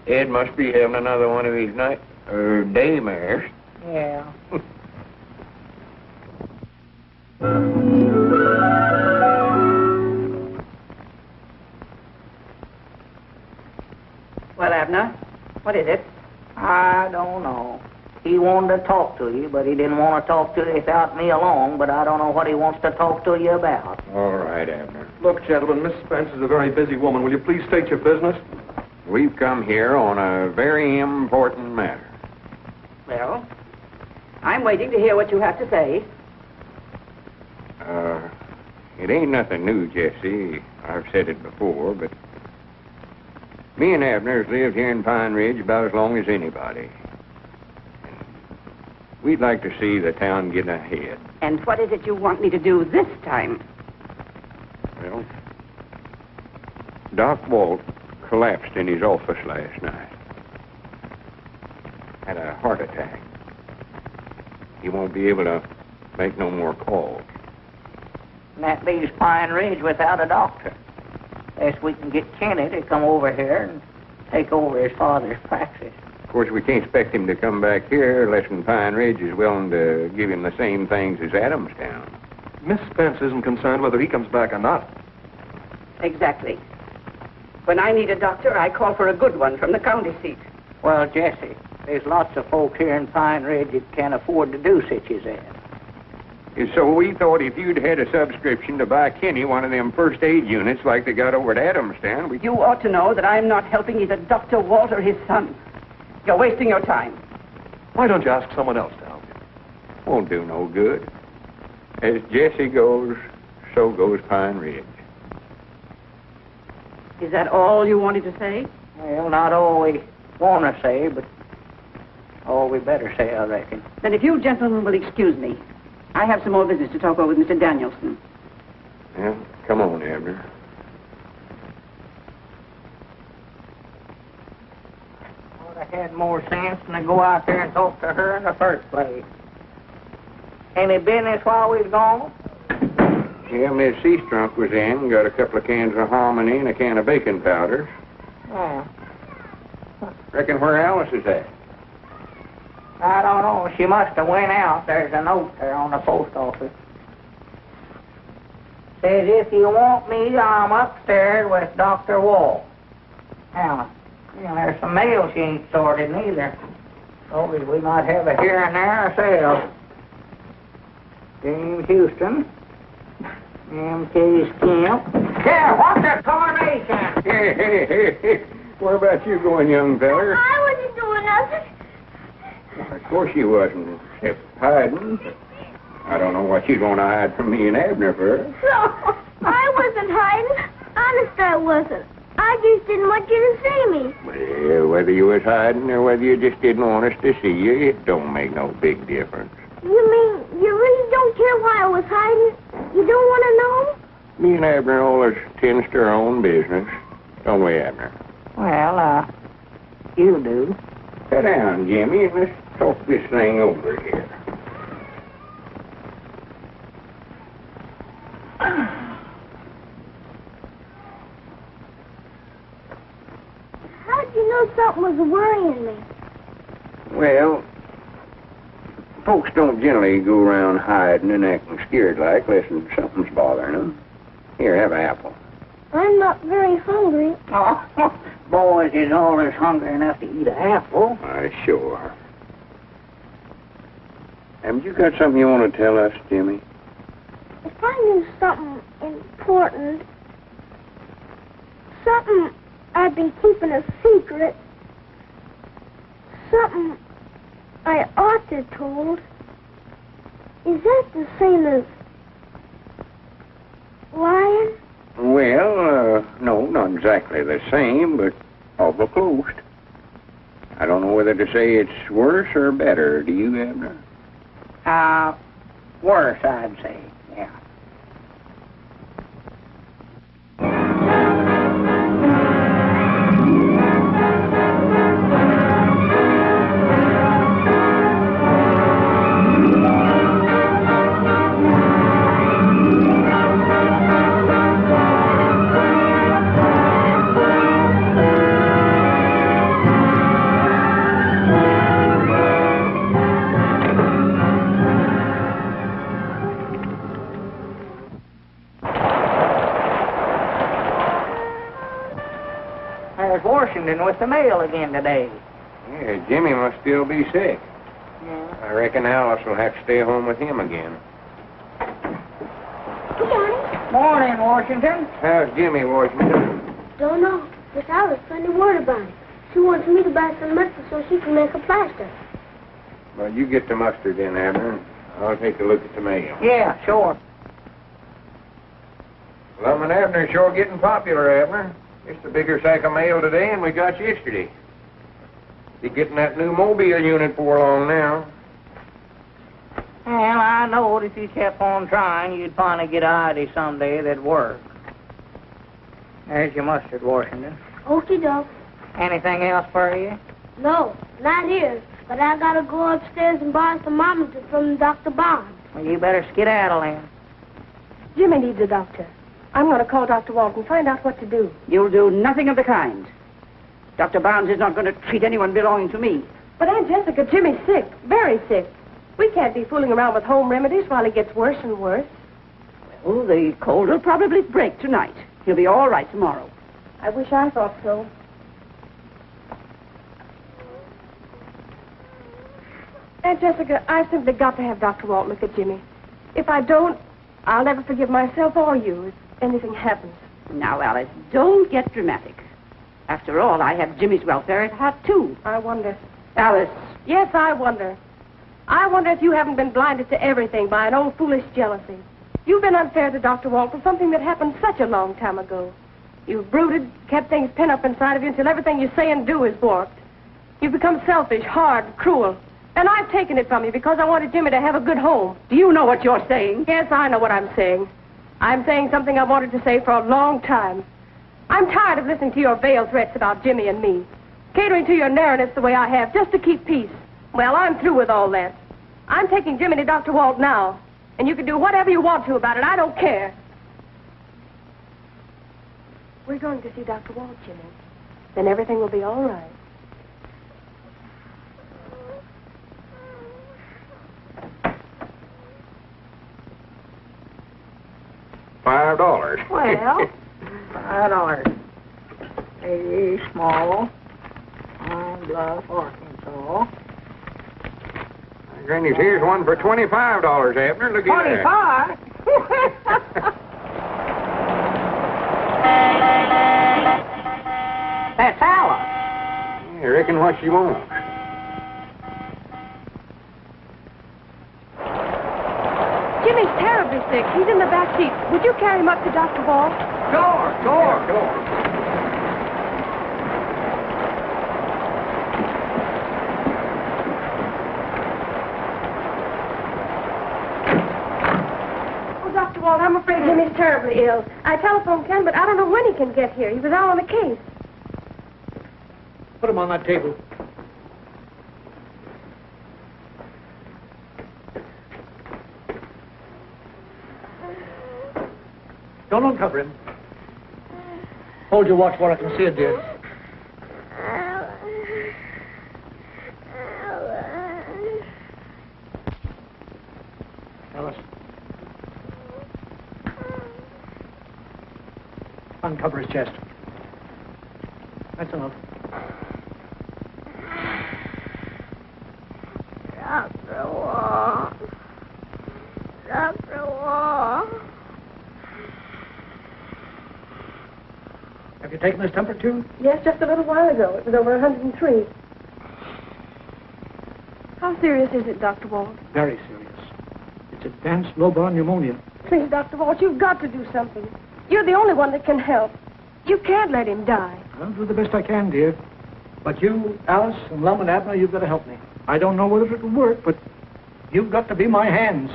Ed must be having another one of his daymares. Yeah. Well, Abner, what is it? I don't know. He wanted to talk to you, but he didn't want to talk to you without me along, but I don't know what he wants to talk to you about. All right, Abner. Look, gentlemen, Miss Spence is a very busy woman. Will you please state your business? We've come here on a very important matter. Well, I'm waiting to hear what you have to say. It ain't nothing new, Jesse. I've said it before, but me and Abner's lived here in Pine Ridge about as long as anybody. We'd like to see the town get ahead. And what is it you want me to do this time? Well, Doc Walt collapsed in his office last night. Had a heart attack. He won't be able to make no more calls. And that leaves Pine Ridge without a doctor. Unless we can get Kenny to come over here and take over his father's practice. Of course, we can't expect him to come back here unless Pine Ridge is willing to give him the same things as Adamstown. Miss Spence isn't concerned whether he comes back or not. Exactly. When I need a doctor, I call for a good one from the county seat. Well, Jesse, there's lots of folk here in Pine Ridge that can't afford to do such as that. And so we thought if you'd had a subscription to buy Kenny one of them first aid units like they got over at Adamstown, we... You ought to know that I'm not helping either Dr. Walt or his son. You're wasting your time. Why don't you ask someone else to help you? Won't do no good. As Jesse goes, so goes Pine Ridge. Is that all you wanted to say? Well, not all we want to say, but all we better say, I reckon. Then if you gentlemen will excuse me, I have some more business to talk over with Mr. Danielson. Well, come on, Abner. Would have had more sense than to go out there and talk to her in the first place. Any business while we was gone? Yeah, Miss Seastrunk was in, got a couple of cans of hominy and a can of baking powders. Yeah. Reckon where Alice is at? I don't know. She must have went out. There's a note there on the post office. Says, if you want me, I'm upstairs with Dr. Wall. Now, there's some mail she ain't sorted neither. So we might have a here and there ourselves. James Houston. M.K. Skimp. Yeah, what's the coronation? Hey. Where about you going, young feller? I wasn't doing nothing. Of course you wasn't, except hiding. I don't know what you're going to hide from me and Abner for. No, I wasn't hiding. Honest, I wasn't. I just didn't want you to see me. Well, whether you was hiding or whether you just didn't want us to see you, it don't make no big difference. You mean you really don't care why I was hiding? You don't want to know? Me and Abner always tends to our own business. Don't we, Abner? Well, you do. Sit down, Jimmy, and let's talk this thing over here. How'd you know something was worrying me? Well, Folks don't generally go around hiding and acting scared like unless something's bothering them. Here, have an apple. I'm not very hungry. Oh, boys is always hungry enough to eat an apple. Sure. Haven't you got something you want to tell us, Jimmy? If I knew something important, something I've been keeping a secret, something I ought to have told, is that the same as lying? Well, no, not exactly the same, but awful close. I don't know whether to say it's worse or better. Do you, Abner? Worse, I'd say, yeah. There's Washington with the mail again today. Yeah, Jimmy must still be sick. Yeah. I reckon Alice will have to stay home with him again. Good morning. Morning, Washington. How's Jimmy, Washington? Don't know. Miss Alice sent me word about it. She wants me to buy some mustard so she can make a plaster. Well, you get the mustard in, Abner, and I'll take a look at the mail. Yeah, sure. Lum and Abner sure getting popular, Abner. Just a bigger sack of mail today than we got yesterday. Be getting that new mobile unit for long now. Well, I knowed if you kept on trying, you'd finally get an idea someday that'd work. There's your mustard, Washington. Okie doke. Anything else for you? No, not here. But I gotta go upstairs and buy a thermometer from Dr. Bond. Well, you better skedaddle in. Jimmy needs a doctor. I'm going to call Dr. Walton and find out what to do. You'll do nothing of the kind. Dr. Barnes is not going to treat anyone belonging to me. But Aunt Jessica, Jimmy's sick, very sick. We can't be fooling around with home remedies while he gets worse and worse. Oh, the cold will probably break tonight. He'll be all right tomorrow. I wish I thought so. Aunt Jessica, I've simply got to have Dr. Walton look at Jimmy. If I don't, I'll never forgive myself or you if anything happens. Now, Alice, don't get dramatic. After all, I have Jimmy's welfare at heart, too. I wonder. Alice. Yes, I wonder. I wonder if you haven't been blinded to everything by an old foolish jealousy. You've been unfair to Dr. Walton for something that happened such a long time ago. You've brooded, kept things pent up inside of you until everything you say and do is warped. You've become selfish, hard, cruel. And I've taken it from you because I wanted Jimmy to have a good home. Do you know what you're saying? Yes, I know what I'm saying. I'm saying something I've wanted to say for a long time. I'm tired of listening to your veiled threats about Jimmy and me. Catering to your narrowness the way I have, just to keep peace. Well, I'm through with all that. I'm taking Jimmy to Dr. Walt now. And you can do whatever you want to about it. I don't care. We're going to see Dr. Walt, Jimmy. Then everything will be all right. $5. Well, $5. A small, on Bluff, Arkansas. Granny's, here's one for $25, Abner. Look at that. 25? That's Alice. I reckon what she wants. Jimmy's terribly sick. He's in the back seat. Would you carry him up to Dr. Walt? Sure. Oh, Dr. Walt, I'm afraid Jimmy's terribly ill. I telephoned Ken, but I don't know when he can get here. He was out on the case. Put him on that table. Don't uncover him. Hold your watch where I can see it, dear. uncover his chest. That's enough. Dr. Wall. Dr. Wall. Have you taken his temperature? Yes, just a little while ago. It was over 103. How serious is it, Dr. Walt? Very serious. It's advanced lobar pneumonia. Please, Dr. Walt, you've got to do something. You're the only one that can help. You can't let him die. I'll do the best I can, dear. But you, Alice, and Lum and Abner, you've got to help me. I don't know whether it'll work, but you've got to be my hands.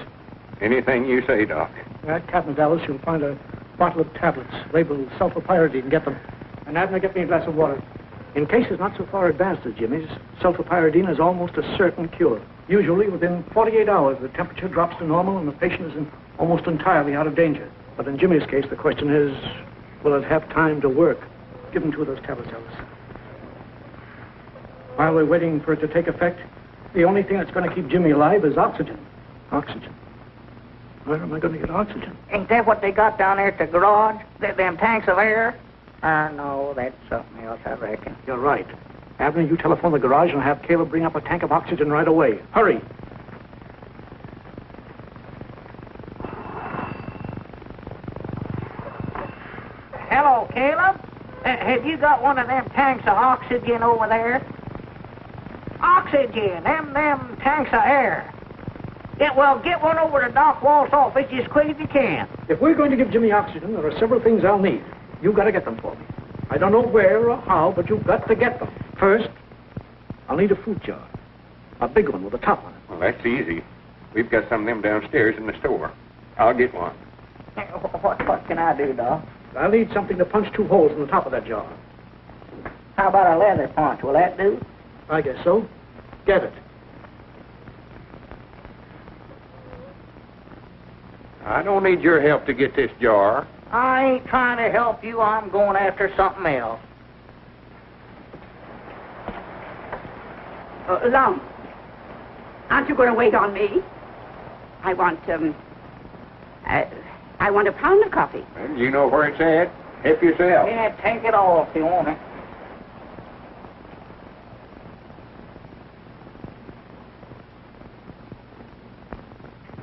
Anything you say, Doc. At cabinet, Alice, you'll find a bottle of tablets labeled sulfapyridine. Get them. And Abner, get me a glass of water. In cases not so far advanced as Jimmy's, sulfapyridine is almost a certain cure. Usually, within 48 hours, the temperature drops to normal and the patient is almost entirely out of danger. But in Jimmy's case, the question is, will it have time to work? Give him 2 of those tablets, Alice. While we're waiting for it to take effect, the only thing that's going to keep Jimmy alive is oxygen. Oxygen. Where am I going to get oxygen? Ain't that what they got down there at the garage? Them tanks of air? No, that's something else, I reckon. You're right. Abner, you telephone the garage and have Caleb bring up a tank of oxygen right away. Hurry. Hello, Caleb. Have you got one of them tanks of oxygen over there? Oxygen, them tanks of air. Yeah, well, get one over to Doc Walt's office as quick as you can. If we're going to give Jimmy oxygen, there are several things I'll need. You've got to get them for me. I don't know where or how, but you've got to get them. First, I'll need a fruit jar. A big one with a top on it. Well, that's easy. We've got some of them downstairs in the store. I'll get one. What can I do, Doc? I'll need something to punch 2 holes in the top of that jar. How about a leather punch? Will that do? I guess so. Get it. I don't need your help to get this jar. I ain't trying to help you. I'm going after something else. Lum, aren't you going to wait on me? I want a pound of coffee. Well, you know where it's at. Help yourself. Yeah, take it all if you want it.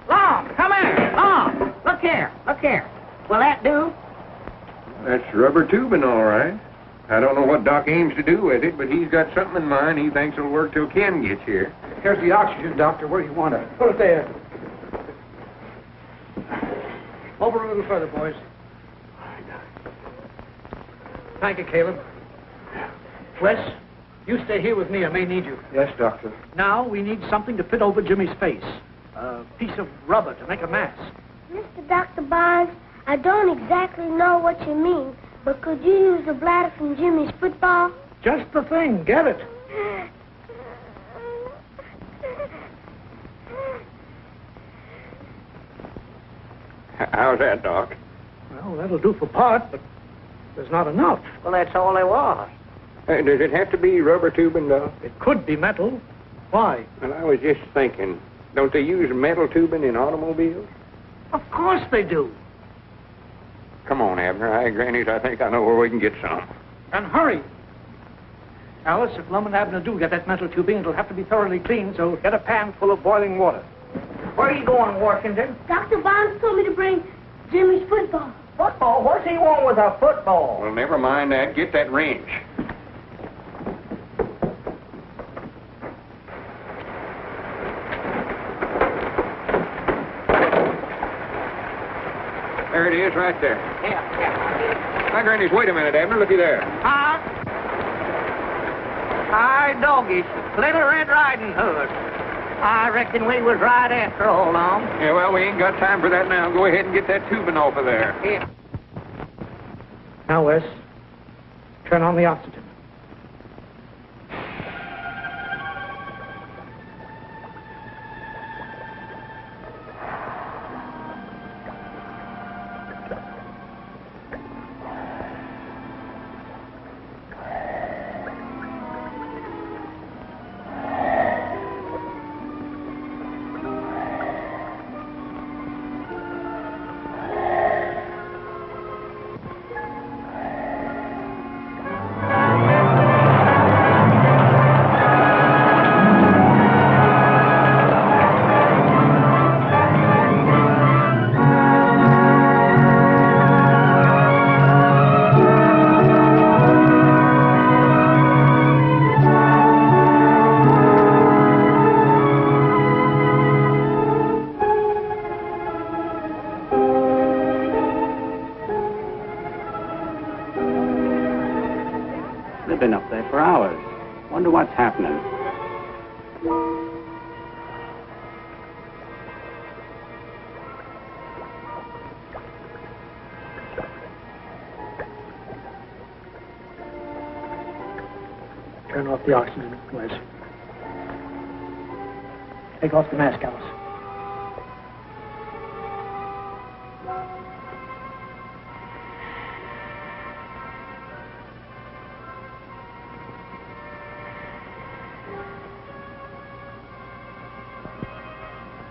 Long, come here. Long, look here. Look here. Will that do? That's rubber tubing, all right. I don't know what Doc aims to do with it, but he's got something in mind he thinks will work till Ken gets here. Here's the oxygen, Doctor. Where do you want it? Put it there. Over a little further, boys. Thank you, Caleb. Wes, you stay here with me. I may need you. Yes, Doctor. Now we need something to fit over Jimmy's face. A piece of rubber to make a mask. Mr. Dr. Barnes, I don't exactly know what you mean, but could you use the bladder from Jimmy's football? Just the thing. Get it. How's that, Doc? Well, that'll do for part, but there's not enough. Well, that's all there was. Does it have to be rubber tubing, Doc? It could be metal. Why? Well, I was just thinking, don't they use metal tubing in automobiles? Of course they do. Come on, Abner. Grannies, I think I know where we can get some. And hurry. Alice, if Lum and Abner do get that metal tubing, it'll have to be thoroughly cleaned, so get a pan full of boiling water. Where are you going, Washington? Dr. Barnes told me to bring Jimmy's football. Football? What's he want with a football? Well, never mind that. Get that wrench. There it is, right there. Yeah. My grannies, wait a minute, Abner. Looky there. Huh? Hi, doggies. Little Red Riding Hood. I reckon we was right after all, Long. Yeah, well, we ain't got time for that now. Go ahead and get that tubing off of there. Yeah. Now, Wes, turn on the oxygen. have been up there for hours. Wonder what's happening. Turn off the oxygen, Wes. Take off the mask, Alice.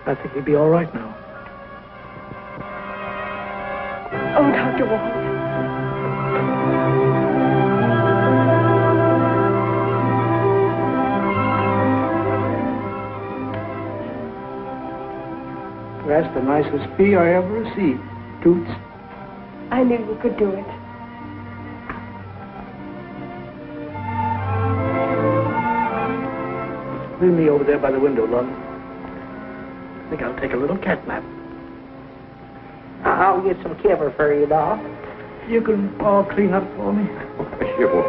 I think he'll be all right now. Oh, Dr. Walt. That's the nicest fee I ever received, Toots. I knew you could do it. Leave me over there by the window, Lund. I think I'll take a little cat nap. I'll get some kibber for you, Doc. You can all clean up for me? Sure.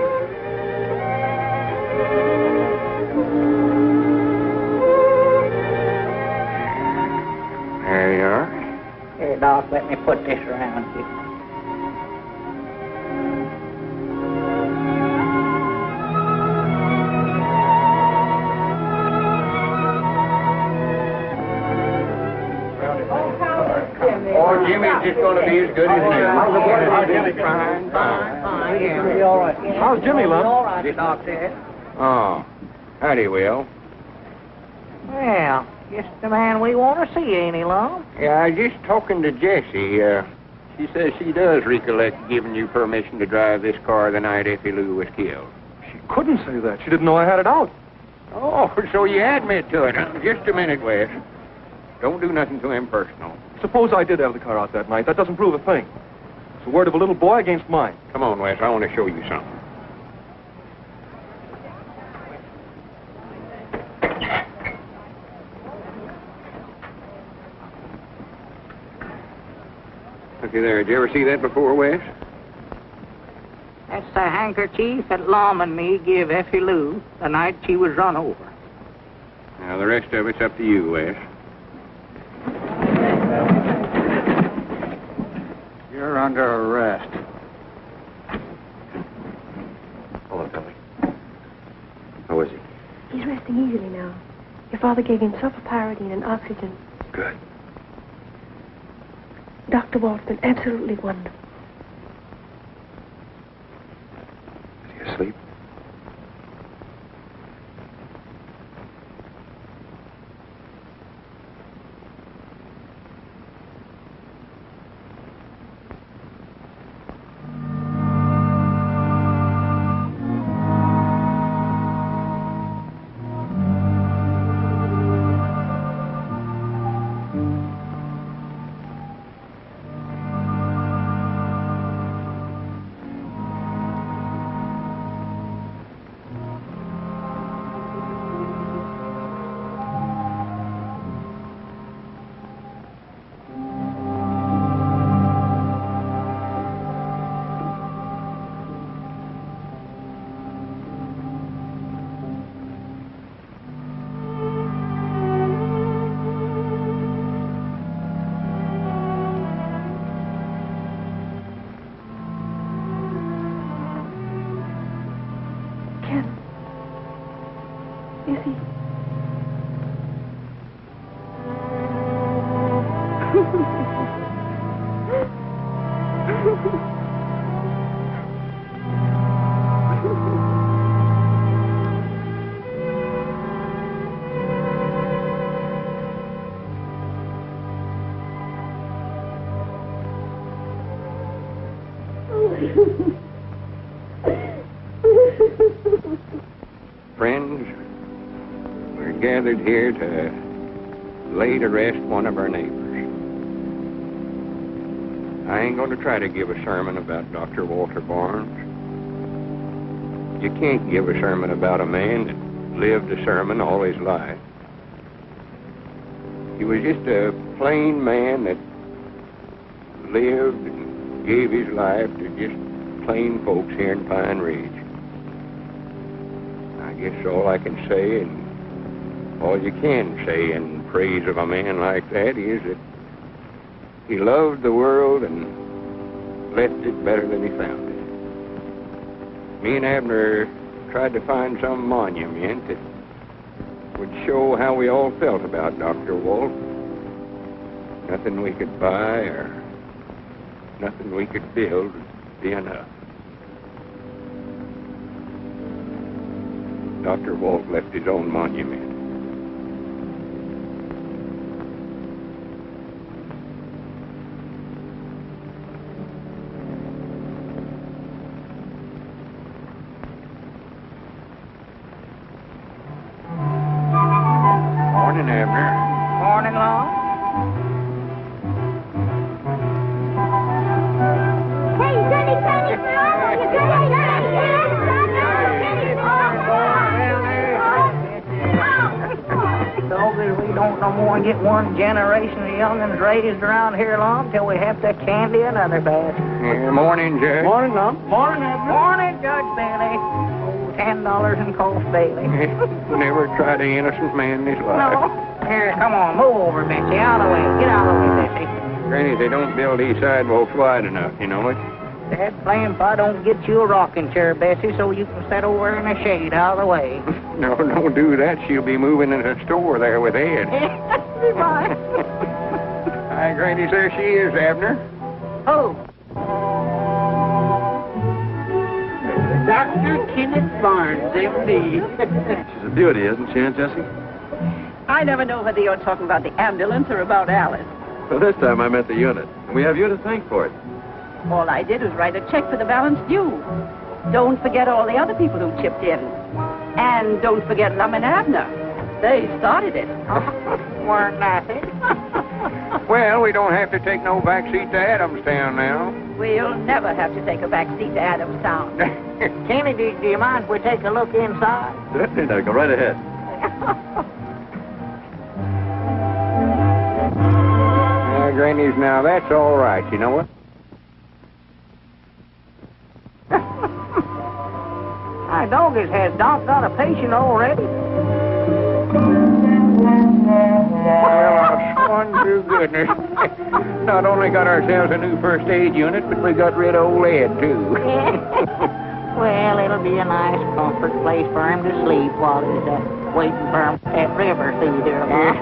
There you are. Here, Doc, let me put this around you. Oh, Jimmy's just going to be as good as new. How's the boy? Jimmy? Fine. Yeah, we'll be all right. How's Jimmy, Lum? All right, Doc said. Oh, howdy, Will. Well, just the man we want to see, ain't he, Lum? Yeah, I was just talking to Jessie. She says she does recollect giving you permission to drive this car the night Effie Lou was killed. She couldn't say that. She didn't know I had it out. Oh, so you admit to it, huh? Just a minute, Wes. Don't do nothing too impersonal. Suppose I did have the car out that night. That doesn't prove a thing. It's the word of a little boy against mine. Come on, Wes. I want to show you something. Looky there. Did you ever see that before, Wes? That's the handkerchief that Lum and me give Effie Lou the night she was run over. Now, the rest of it's up to you, Wes. You're under arrest. Hello, Billy. How is he? He's resting easily now. Your father gave him sulfapyridine and oxygen. Good. Dr. Walt's been absolutely wonderful. Is he asleep? Is he? Friends, we're gathered here to lay to rest one of our neighbors. I ain't going to try to give a sermon about Dr. Walter Barnes. You can't give a sermon about a man that lived a sermon all his life. He was just a plain man that lived and gave his life to just plain folks here in Pine Ridge. guess all I can say, and all you can say in praise of a man like that, is that he loved the world and left it better than he found it. Me and Abner tried to find some monument that would show how we all felt about Dr. Walt. Nothing we could buy or nothing we could build would be enough. Dr. Walt left his own monument. Morning, Abner. Morning, Long. Hey, goody, goody, you goody, Doggy, we don't no more get one generation of young'uns raised around here long till we have to candy another batch. Yeah, morning, Judge. Morning, Mom. Morning, Abner. Morning, Judge Bailey. Oh, $10 in cost daily. Never tried an innocent man in his life. No. Here, come on, move over, Betsy. Out of the way. Get out of the way, Betsy. Granny, they don't build these sidewalks wide enough, you know it? Dad, blame if I don't get you a rocking chair, Bessie, so you can sit over in the shade out of the way. No, don't do that. She'll be moving in the store there with Ed. Goodbye. Hi, Granny, there she is, Abner. Oh. Dr. Kenneth Barnes, M.D. She's a beauty, isn't she, Aunt Jessie? I never know whether you're talking about the ambulance or about Alice. Well, this time I meant the unit. And we have you to thank for it. All I did was write a check for the balance due. Don't forget all the other people who chipped in. And don't forget Lum and Abner. They started it. Weren't nothing. Well, we don't have to take no backseat to Adamstown now. We'll never have to take a back seat to Adamstown. Kenny, do you mind if we take a look inside? Certainly, now go right ahead. Granny's now, that's all right, you know what? My doggies has Doc got a patient already? Well, one true goodness. Not only got ourselves a new first aid unit, but we got rid of old Ed, too. Well, it'll be a nice comfort place for him to sleep while he's waiting for him at river through there.